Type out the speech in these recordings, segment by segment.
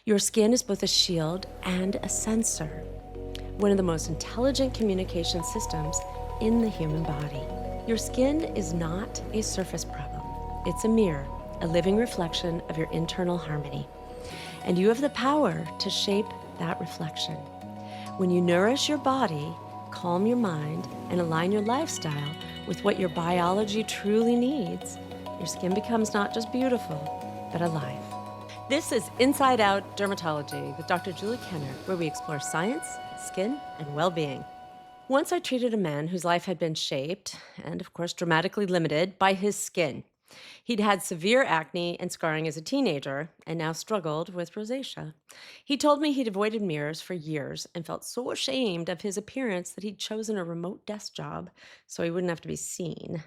Your skin is both a shield and a sensor, one of the most intelligent communication systems in the human body. Your skin is not a surface problem. It's a mirror, a living reflection of your internal harmony. And you have the power to shape that reflection. When you nourish your body, calm your mind, and align your lifestyle with what your biology truly needs, your skin becomes not just beautiful, but alive. This is Inside-Out Dermatology with Dr. Julie Kenner, where we explore science, skin, and well-being. Once I treated a man whose life had been shaped, and of course dramatically limited, by his skin. He'd had severe acne and scarring as a teenager, and now struggled with rosacea. He told me he'd avoided mirrors for years and felt so ashamed of his appearance that he'd chosen a remote desk job so he wouldn't have to be seen.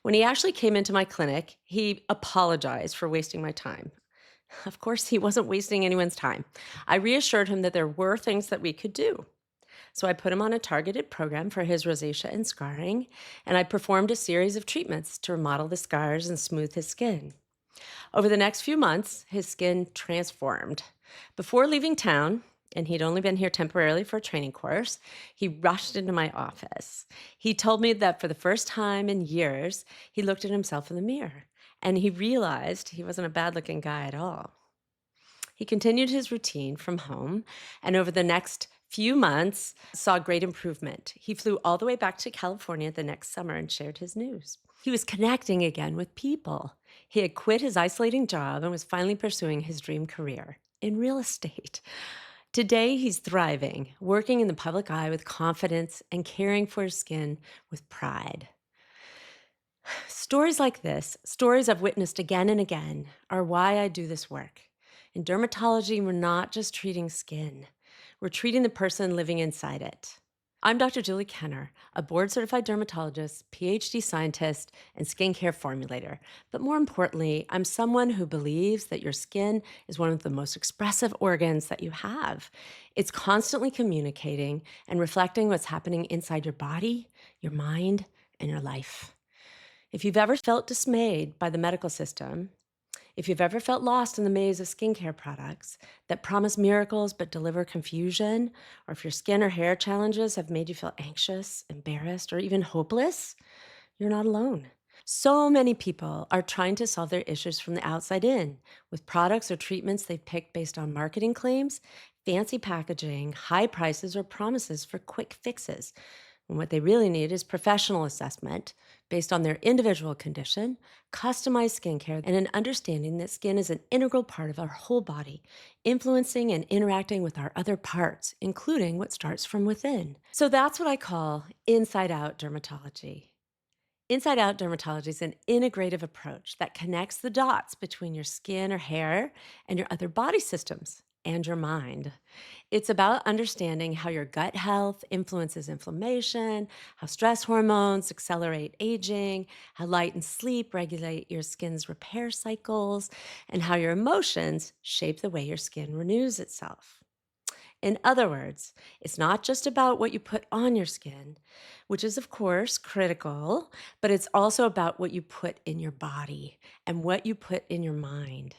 When he actually came into my clinic, he apologized for wasting my time. Of course, he wasn't wasting anyone's time. I reassured him that there were things that we could do. So I put him on a targeted program for his rosacea and scarring, and I performed a series of treatments to remodel the scars and smooth his skin. Over the next few months, his skin transformed. Before leaving town, and he'd only been here temporarily for a training course, he rushed into my office. He told me that for the first time in years, he looked at himself in the mirror, and he realized he wasn't a bad-looking guy at all. He continued his routine from home, and over the next few months saw great improvement. He flew all the way back to California the next summer and shared his news. He was connecting again with people. He had quit his isolating job and was finally pursuing his dream career in real estate. Today, he's thriving, working in the public eye with confidence and caring for his skin with pride. Stories like this, stories I've witnessed again and again, are why I do this work. In dermatology, we're not just treating skin. We're treating the person living inside it. I'm Dr. Julie Kenner, a board-certified dermatologist, PhD scientist, and skincare formulator. But more importantly, I'm someone who believes that your skin is one of the most expressive organs that you have. It's constantly communicating and reflecting what's happening inside your body, your mind, and your life. If you've ever felt dismayed by the medical system, if you've ever felt lost in the maze of skincare products that promise miracles but deliver confusion, or if your skin or hair challenges have made you feel anxious, embarrassed, or even hopeless, you're not alone. So many people are trying to solve their issues from the outside in with products or treatments they've picked based on marketing claims, fancy packaging, high prices, or promises for quick fixes. And what they really need is professional assessment based on their individual condition, customized skincare, and an understanding that skin is an integral part of our whole body, influencing and interacting with our other parts, including what starts from within. So that's what I call inside-out dermatology. Inside-out dermatology is an integrative approach that connects the dots between your skin or hair and your other body systems and your mind. It's about understanding how your gut health influences inflammation, how stress hormones accelerate aging, how light and sleep regulate your skin's repair cycles, and how your emotions shape the way your skin renews itself. In other words, it's not just about what you put on your skin, which is, of course, critical, but it's also about what you put in your body and what you put in your mind.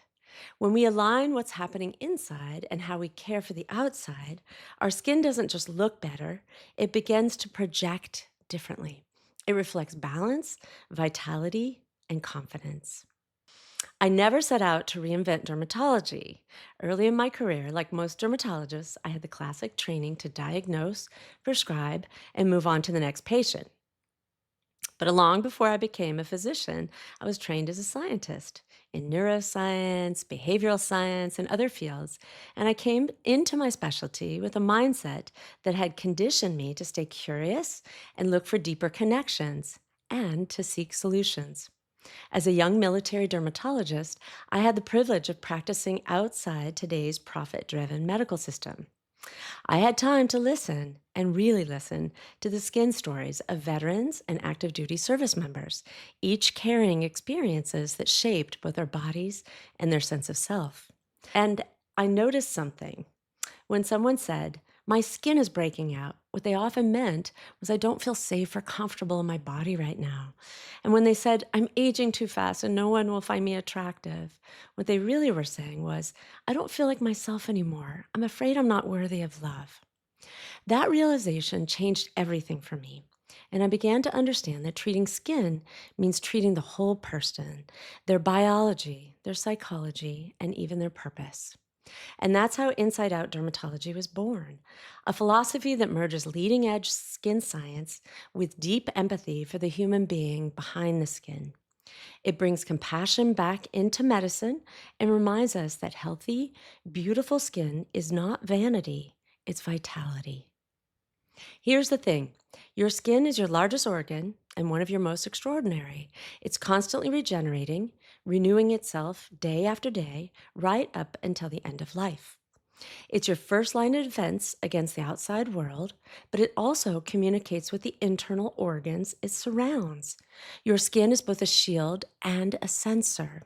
When we align what's happening inside and how we care for the outside, our skin doesn't just look better, it begins to project differently. It reflects balance, vitality, and confidence. I never set out to reinvent dermatology. Early in my career, like most dermatologists, I had the classic training to diagnose, prescribe, and move on to the next patient. But long before I became a physician, I was trained as a scientist in neuroscience, behavioral science, and other fields. And I came into my specialty with a mindset that had conditioned me to stay curious and look for deeper connections and to seek solutions. As a young military dermatologist, I had the privilege of practicing outside today's profit-driven medical system. I had time to listen and really listen to the skin stories of veterans and active duty service members, each carrying experiences that shaped both their bodies and their sense of self. And I noticed something when someone said, My skin is breaking out. What they often meant was I don't feel safe or comfortable in my body right now. And when they said, I'm aging too fast and no one will find me attractive, what they really were saying was, I don't feel like myself anymore. I'm afraid I'm not worthy of love. That realization changed everything for me. And I began to understand that treating skin means treating the whole person, their biology, their psychology, and even their purpose. And that's how Inside-Out Dermatology was born, a philosophy that merges leading edge skin science with deep empathy for the human being behind the skin. It brings compassion back into medicine and reminds us that healthy, beautiful skin is not vanity, it's vitality. Here's the thing, your skin is your largest organ and one of your most extraordinary. It's constantly regenerating, renewing itself day after day, right up until the end of life. It's your first line of defense against the outside world, but it also communicates with the internal organs it surrounds. Your skin is both a shield and a sensor,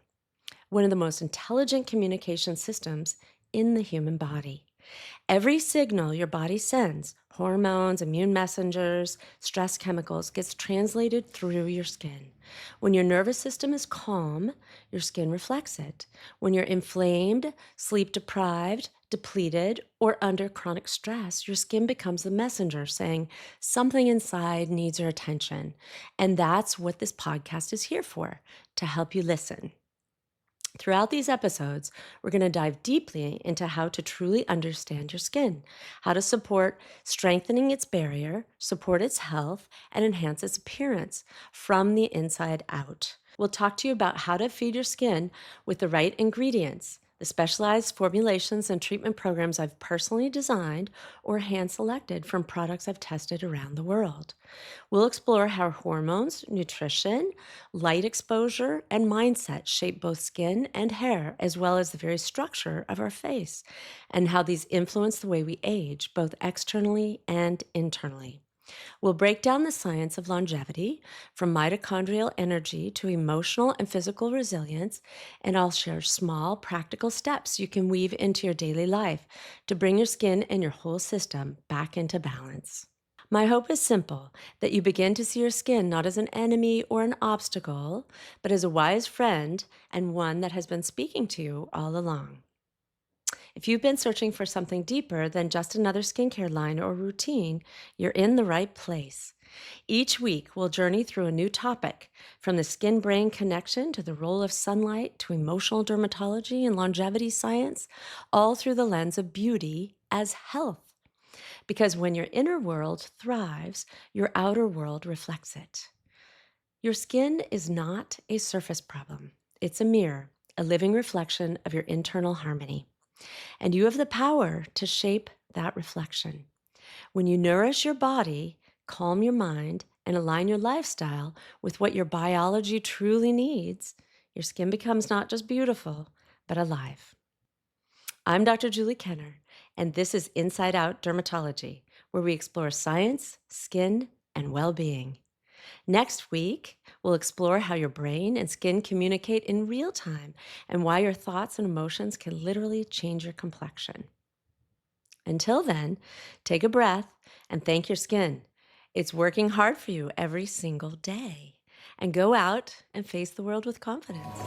one of the most intelligent communication systems in the human body. Every signal your body sends, hormones, immune messengers, stress chemicals, gets translated through your skin. When your nervous system is calm, your skin reflects it. When you're inflamed, sleep deprived, depleted, or under chronic stress, your skin becomes the messenger saying something inside needs your attention. And that's what this podcast is here for, to help you listen. Throughout these episodes, we're going to dive deeply into how to truly understand your skin, how to support strengthening its barrier, support its health, and enhance its appearance from the inside out. We'll talk to you about how to feed your skin with the right ingredients, the specialized formulations and treatment programs I've personally designed or hand selected from products I've tested around the world. We'll explore how hormones, nutrition, light exposure, and mindset shape both skin and hair, as well as the very structure of our face, and how these influence the way we age, both externally and internally. We'll break down the science of longevity, from mitochondrial energy to emotional and physical resilience, and I'll share small, practical steps you can weave into your daily life to bring your skin and your whole system back into balance. My hope is simple, that you begin to see your skin not as an enemy or an obstacle, but as a wise friend and one that has been speaking to you all along. If you've been searching for something deeper than just another skincare line or routine, you're in the right place. Each week, we'll journey through a new topic, from the skin brain connection to the role of sunlight to emotional dermatology and longevity science, all through the lens of beauty as health. Because when your inner world thrives, your outer world reflects it. Your skin is not a surface problem, it's a mirror, a living reflection of your internal harmony. And you have the power to shape that reflection. When you nourish your body, calm your mind, and align your lifestyle with what your biology truly needs, your skin becomes not just beautiful, but alive. I'm Dr. Julie Kenner, and this is Inside Out Dermatology, where we explore science, skin, and well-being. Next week, we'll explore how your brain and skin communicate in real time and why your thoughts and emotions can literally change your complexion. Until then, take a breath and thank your skin. It's working hard for you every single day. And go out and face the world with confidence.